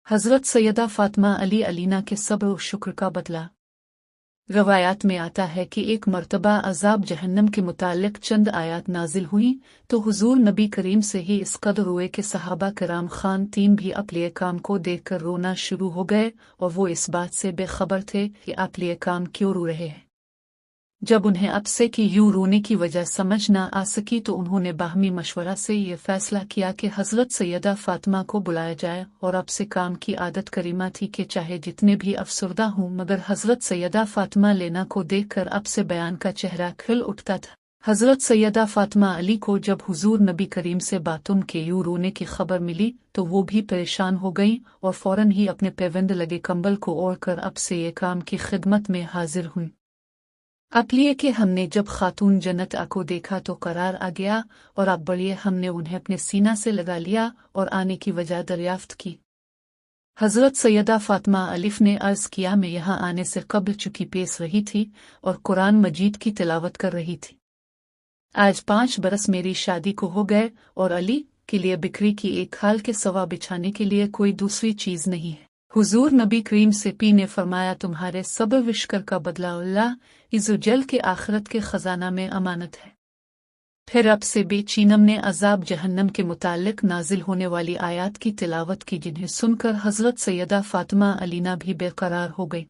हज़रत सैयदा फ़ातिमा अली अलीना के सब्र और शुक्र का बदला। रवायात में आता है कि एक मर्तबा अज़ाब जहन्नम के मुताल्लिक़ चंद आयात नाजिल हुई तो हुजूर नबी करीम से ही इस कदर रोए कि सहाबा किराम खान तीन भी अपने काम को देखकर रोना शुरू हो गए और वो इस बात से बेखबर थे कि अपने काम क्यों रो रहे हैं। जब उन्हें अब से कि यूं रोने की वजह समझ न आ सकी तो उन्होंने बाहमी मशवरा से ये फैसला किया कि हज़रत सैयदा फ़ातिमा को बुलाया जाए और अब से काम की आदत करीमा थी कि चाहे जितने भी अफसरदा हूँ मगर हज़रत सैयदा फ़ातिमा लेना को देखकर अब से बयान का चेहरा खिल उठता था। हज़रत सैयदा फ़ातिमा अली को जब हुजूर नबी करीम से बातुन के यूं रोने की खबर मिली तो वो भी परेशान हो गई और फ़ौरन ही अपने पेवंद लगे कंबल को ओढ़कर अब से ये काम की खिदमत में हाजिर हुई। अब लिए कि हमने जब खातून जन्नत को देखा तो करार आ गया और अब बढ़िए हमने उन्हें अपने सीना से लगा लिया और आने की वजह दरियाफ्त की। हज़रत सैयदा फ़ातिमा अलिफ ने अर्ज़ किया, मैं यहाँ आने से कब्ल चुकी पेश रही थी और कुरान मजीद की तिलावत कर रही थी। आज 5 बरस मेरी शादी को हो गए और अली के लिए बिक्री की एक खाल के सवा बिछाने के लिए कोई दूसरी चीज़ नहीं है। हुजूर नबी करीम से पी ने फरमाया, तुम्हारे सब्र विश्कर का बदला अल्लाह इज़्ज़ोजल के आखिरत के खजाना में अमानत है। फिर अब से बेचीनम ने अज़ाब जहन्नम के मुताल्लिक नाजिल होने वाली आयात की तिलावत की जिन्हें सुनकर हज़रत सैयदा फ़ातिमा अलीना भी बेकरार हो गई।